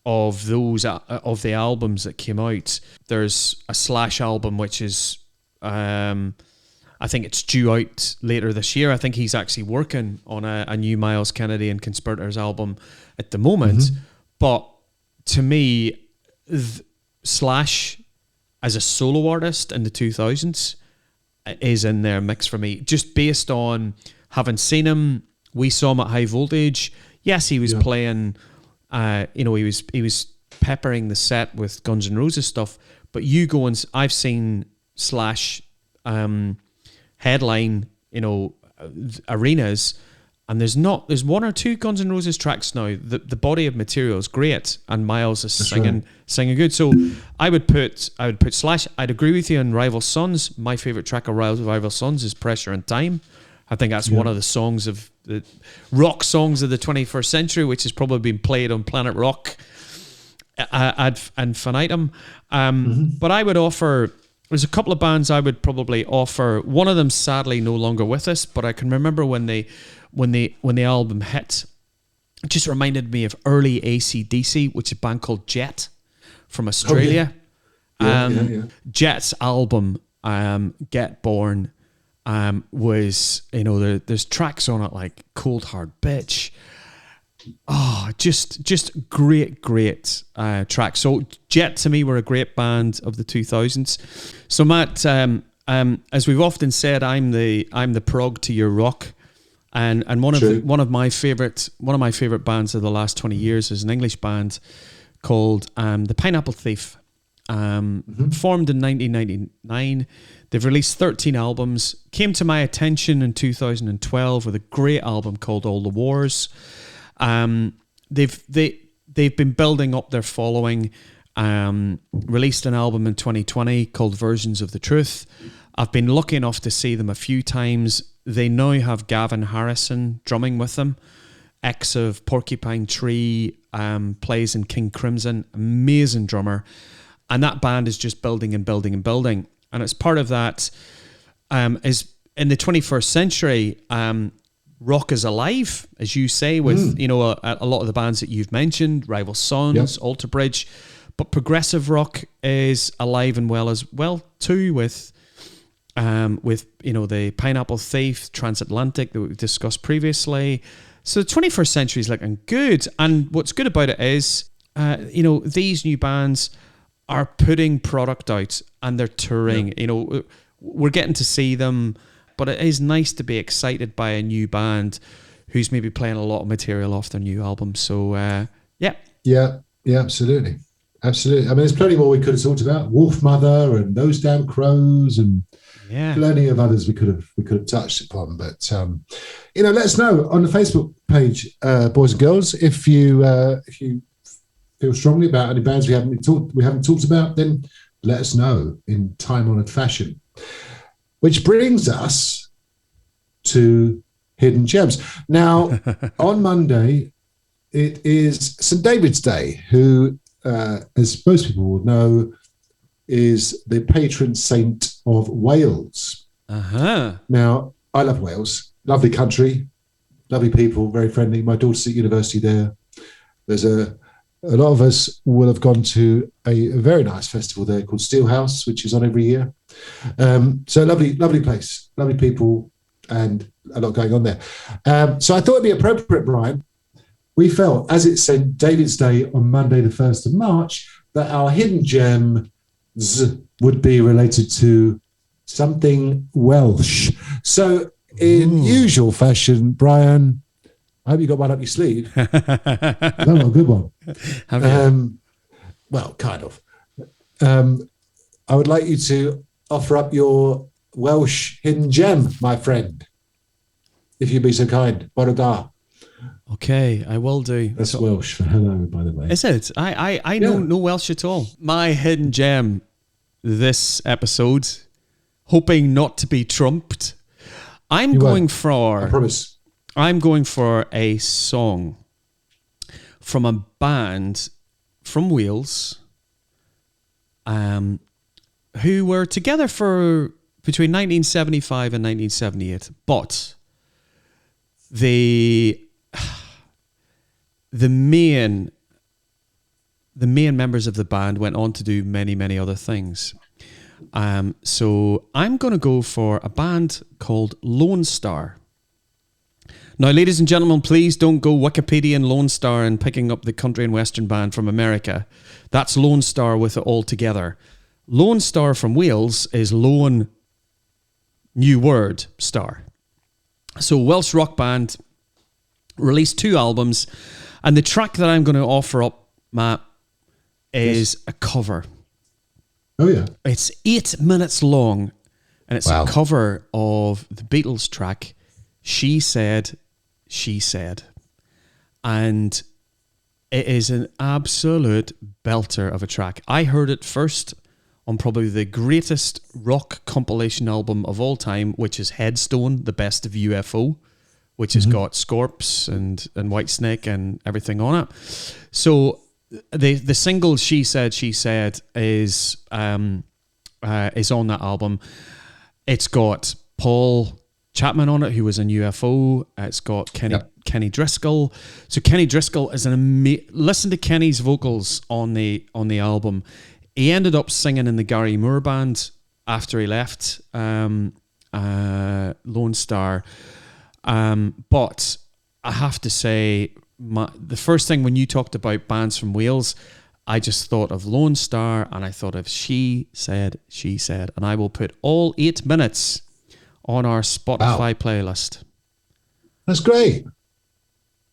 of those of the albums that came out, there's a Slash album which is I think it's due out later this year. I think he's actually working on a new Miles Kennedy and Conspirators album at the moment. Mm-hmm. But to me, Slash as a solo artist in the 2000s is in their mix for me, just based on having seen him. We saw him at High Voltage. Yes, he was playing, he was peppering the set with Guns N' Roses stuff, but I've seen Slash headline, arenas, and there's one or two Guns N' Roses tracks now. The body of material is great, and Miles is singing good. So I would put Slash. I'd agree with you on Rival Sons. My favorite track of Rival Sons is Pressure and Time. I think that's one of the songs of the rock songs of the 21st century, which has probably been played on Planet Rock ad infinitum. But I would offer. There's a couple of bands I would probably offer. One of them, sadly, no longer with us. But I can remember when the album hit, it just reminded me of early AC/DC, which is a band called Jet from Australia. Jet's album, Get Born, was, there's tracks on it like Cold Hard Bitch. Oh, just great tracks. So Jet to me were a great band of the 2000s. So Matt, as we've often said, I'm the prog to your rock, and one of my favorite bands of the last 20 years is an English band called the Pineapple Thief. Formed in 1999. They've released 13 albums. Came to my attention in 2012 with a great album called All the Wars. They've been building up their following. Released an album in 2020 called Versions of the Truth. I've been lucky enough to see them a few times. They now have Gavin Harrison drumming with them, ex of Porcupine Tree, plays in King Crimson, amazing drummer. And that band is just building and building and building. And it's part of that, is in the 21st century, rock is alive, as you say, with a lot of the bands that you've mentioned, Rival Sons, Alter Bridge. But progressive rock is alive and well as well too, with the Pineapple Thief, Transatlantic that we've discussed previously. So the 21st century is looking good. And what's good about it is, these new bands are putting product out and they're touring. We're getting to see them, but it is nice to be excited by a new band who's maybe playing a lot of material off their new album. So yeah, absolutely. I mean, there's plenty more we could have talked about. Wolf Mother and Those Damn Crows and plenty of others we could have touched upon. But let us know on the Facebook page, boys and girls, if you feel strongly about any bands we haven't talked about, then let us know in time-honoured fashion. Which brings us to Hidden Gems. Now, on Monday, it is St. David's Day, who, as most people will know, is the patron saint of Wales. Now, I love Wales. Lovely country, lovely people, very friendly. My daughter's at university there. There's a lot of us will have gone to a very nice festival there called Steelhouse, which is on every year. So lovely place, lovely people, and a lot going on there. So I thought it'd be appropriate, Brian. We felt, as it's St. David's Day on Monday, the 1st of March, that our hidden gems would be related to something Welsh. So in usual fashion, Brian, I hope you got one up your sleeve. That was a good one. Well, kind of. I would like you to offer up your Welsh hidden gem, my friend, if you'd be so kind. Boroda. Okay, I will do. That's Welsh for hello, by the way. Is it? I know no Welsh at all. My hidden gem this episode, hoping not to be trumped, I promise. I'm going for a song from a band from Wales, who were together for between 1975 and 1978, but the main members of the band went on to do many, many other things. So I'm going to go for a band called Lone Star. Now, ladies and gentlemen, please don't go Wikipediaing Lone Star and picking up the country and western band from America. That's Lone Star with it all together. Lone Star from Wales is Lone, new word, Star. So Welsh rock band, released 2 albums, and the track that I'm going to offer up, Matt, is a cover. Oh, yeah. It's 8 minutes long, and it's a cover of the Beatles track, She Said, She Said. And it is an absolute belter of a track. I heard it first on probably the greatest rock compilation album of all time, which is Headstone, The Best of UFO, which has got Scorps and Whitesnake and everything on it. So the single She Said is on that album. It's got Paul Chapman on it, who was in UFO. It's got Kenny Driscoll. So Kenny Driscoll is listen to Kenny's vocals on the album. He ended up singing in the Gary Moore band after he left Lone Star. But I have to say, the first thing when you talked about bands from Wales, I just thought of Lone Star and I thought of She Said. And I will put all 8 minutes on our Spotify playlist. That's great.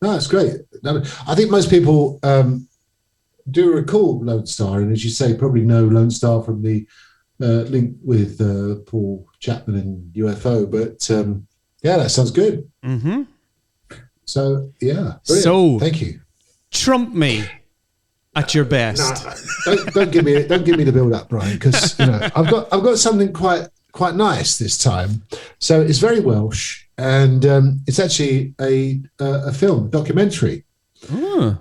No, that's great. I think most people do recall Lone Star, and as you say, probably know Lone Star from the link with Paul Chapman and UFO. But yeah, that sounds good. Mm-hmm. So yeah, brilliant. So thank you. Trump me at your best. No, don't give me the build up, Brian, because I've got something quite nice this time. So it's very Welsh, and it's actually a film documentary. Yeah.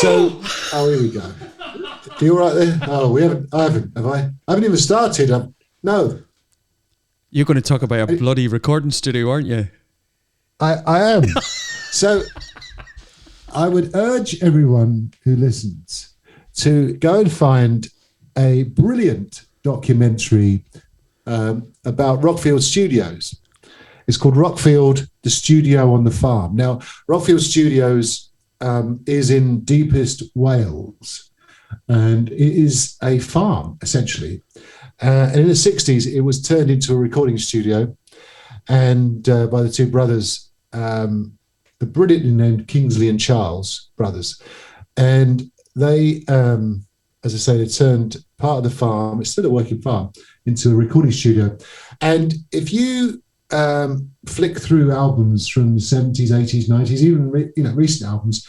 So here we go. Are you all right there? Oh, I haven't even started. No. You're going to talk about a bloody recording studio, aren't you? I am. So I would urge everyone who listens to go and find a brilliant documentary about Rockfield Studios. It's called Rockfield, the Studio on the Farm. Now, Rockfield Studios is in deepest Wales, and it is a farm, essentially. And in the 60s, it was turned into a recording studio, and by the two brothers, the brilliantly named Kingsley and Charles brothers. And they, as I say, they turned part of the farm, it's still a working farm, into a recording studio. And if you flick through albums from the 70s, 80s, 90s, even recent albums,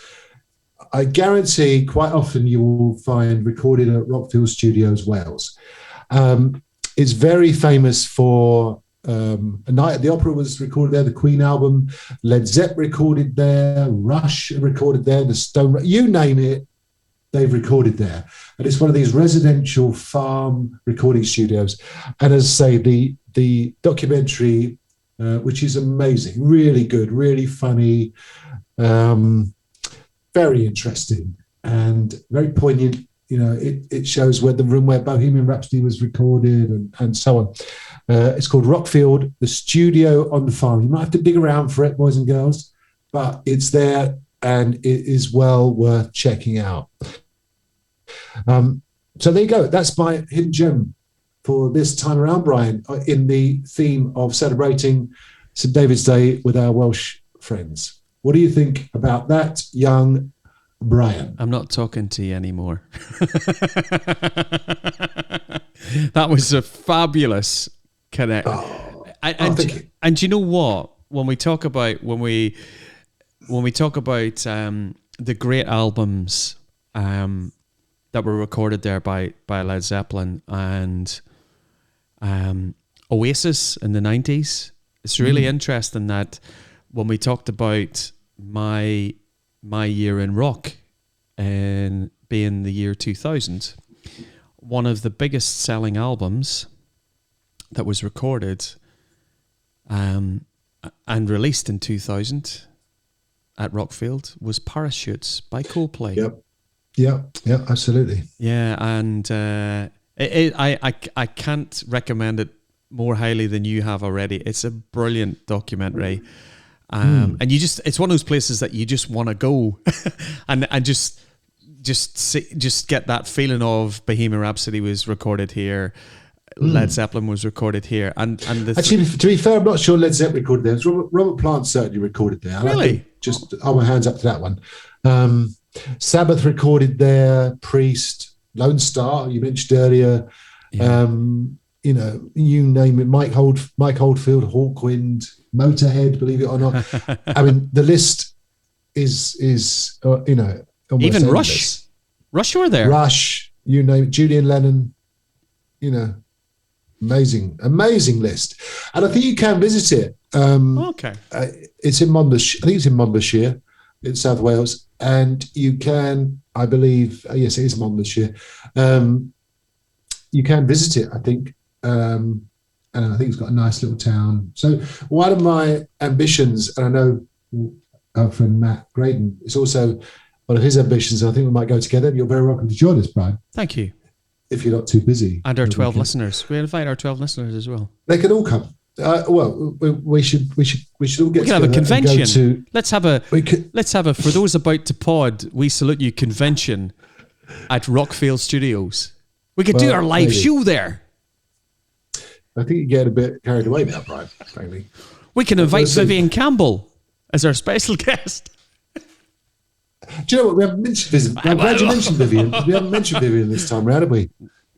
I guarantee quite often you will find recorded at Rockfield Studios, Wales. It's very famous for A Night at the Opera was recorded there, the Queen album, Led Zepp recorded there, Rush recorded there, the Stone, you name it, they've recorded there. And it's one of these residential farm recording studios. And as I say, the documentary, which is amazing, really good, really funny, very interesting and very poignant. It shows where the room where Bohemian Rhapsody was recorded and so on. It's called Rockfield, the Studio on the Farm. You might have to dig around for it, boys and girls, but it's there and it is well worth checking out. So there you go. That's my hidden gem for this time around, Brian, in the theme of celebrating St. David's Day with our Welsh friends. What do you think about that, young Brian? I'm not talking to you anymore. That was a fabulous connect. And you know what? When we talk about the great albums that were recorded there by Led Zeppelin and Oasis in the 90s, it's really interesting that when we talked about my year in rock and being the year 2000, one of the biggest selling albums that was recorded and released in 2000 at Rockfield was Parachutes by Coldplay. Yep, absolutely. Yeah, and I can't recommend it more highly than you have already. It's a brilliant documentary. And it's one of those places that you just want to go and just get that feeling of Bohemian Rhapsody was recorded here, Led Zeppelin was recorded here, and actually, to be fair, I'm not sure Led Zeppelin recorded there. Robert Plant certainly recorded there. Really? Just hold my hands up to that one. Sabbath recorded there. Priest, Lone Star, you mentioned earlier. Yeah. You name it. Mike Oldfield, Hawkwind, Motorhead, believe it or not. I mean, the list is even Rush. Rush were there. Rush, you name it. Julian Lennon, amazing list. And I think you can visit it. Okay. It's in Monmouthshire. I think it's in Monmouthshire. in South Wales, and you can, I believe, yes, it is Monmouthshire. You can visit it, I think. And I think it's got a nice little town. So one of my ambitions, and I know our friend Matt Graydon, it's also one of his ambitions, and I think we might go together. You're very welcome to join us, Brian. Thank you. If you're not too busy. And our 12 listeners. We invite our 12 listeners as well. They can all come. We should all get together. We can have a convention. Let's have a for those about to pod, we salute you convention at Rockfield Studios. We could do our live show there. I think you get a bit carried away now, Brian, frankly. We can invite Vivian Campbell as our special guest. Do you know what? We haven't mentioned Vivian. I'm glad you mentioned Vivian. We haven't mentioned Vivian this time round, have we?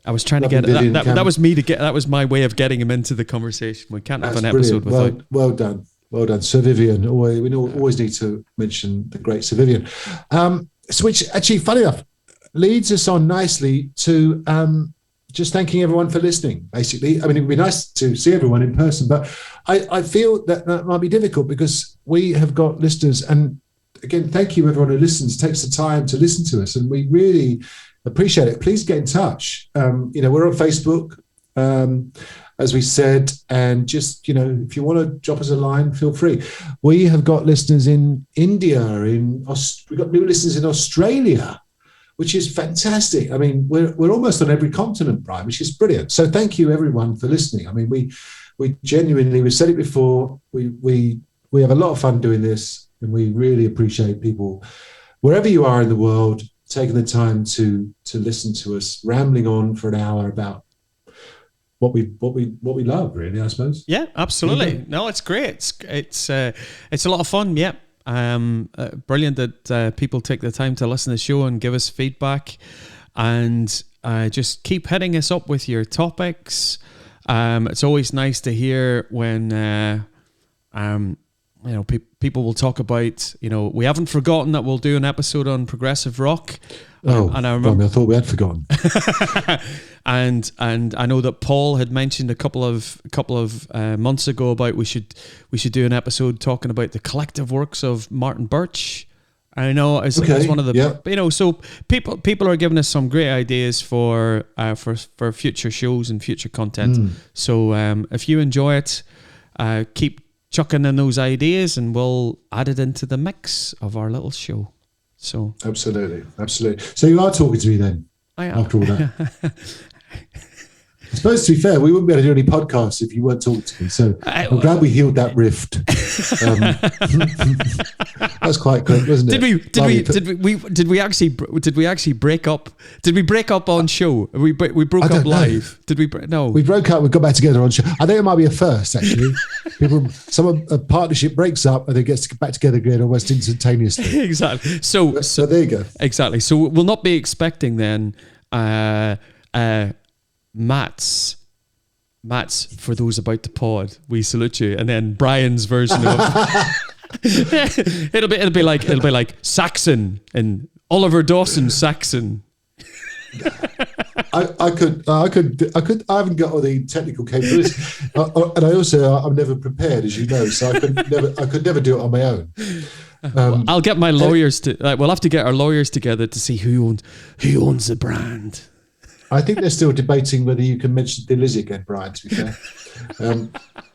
I was trying to get it. That was me to get. That was my way of getting him into the conversation. We can't have an episode without. Well done. Sir Vivian. We always need to mention the great Sir Vivian. Which actually, funny enough, leads us on nicely to just thanking everyone for listening. Basically, I mean, it'd be nice to see everyone in person, but I feel that might be difficult because we have got listeners. And again, thank you everyone who listens, takes the time to listen to us, and we really appreciate it. Please get in touch. We're on Facebook, as we said, and just, if you want to drop us a line, feel free. We have got listeners in India, we've got new listeners in Australia, which is fantastic. I mean, we're almost on every continent, Brian, which is brilliant. So thank you everyone for listening. I mean, we genuinely, we've said it before, we have a lot of fun doing this, and we really appreciate people, wherever you are in the world, taking the time to listen to us rambling on for an hour about what we love, really, I suppose. Yeah, absolutely. No, it's great. It's a lot of fun. Yeah. Brilliant that people take the time to listen to the show and give us feedback, and just keep hitting us up with your topics. It's always nice to hear when people will talk about, we haven't forgotten that we'll do an episode on progressive rock. And I remember, I thought we had forgotten. and I know that Paul had mentioned a couple of months ago about we should do an episode talking about the collective works of Martin Birch. I know as one of the so people are giving us some great ideas for future shows and future content. So if you enjoy it, keep chucking in those ideas, and we'll add it into the mix of our little show. So absolutely. So you are talking to me then? I am. After all that, I suppose, to be fair, we wouldn't be able to do any podcasts if you weren't talking to me. So I'm glad we healed that rift. That's quite quick, wasn't it? Did we actually break up? Did we break up on show? We broke up live. Did we? No, we broke up. We got back together on show. I think it might be a first, actually. A partnership breaks up and then gets back together again almost instantaneously. Exactly. So there you go. Exactly. So we'll not be expecting then. Matt's for those about to pod, we salute you, and then Brian's version of it'll be like Saxon and Oliver Dawson Saxon. I haven't got all the technical capabilities, and I'm never prepared, as you know, so I could never do it on my own. I'll get my lawyers we'll have to get our lawyers together to see who owns the brand. I think they're still debating whether you can mention Thin Lizzy again, Brian, to be fair.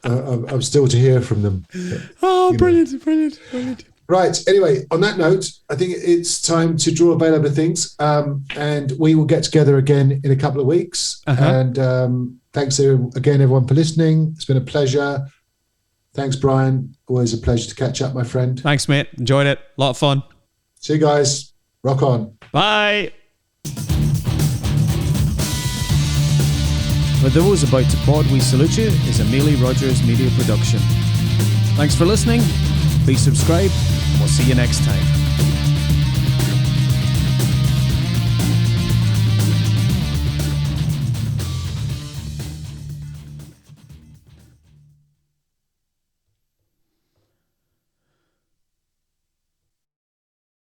I'm still to hear from them. But, brilliant. Right, anyway, on that note, I think it's time to draw available things, and we will get together again in a couple of weeks. And thanks again, everyone, for listening. It's been a pleasure. Thanks, Brian. Always a pleasure to catch up, my friend. Thanks, mate. Enjoyed it. A lot of fun. See you guys. Rock on. Bye. For Those About to Pod, We Salute You is a Mealy Rogers media production. Thanks for listening. Please subscribe. We'll see you next time.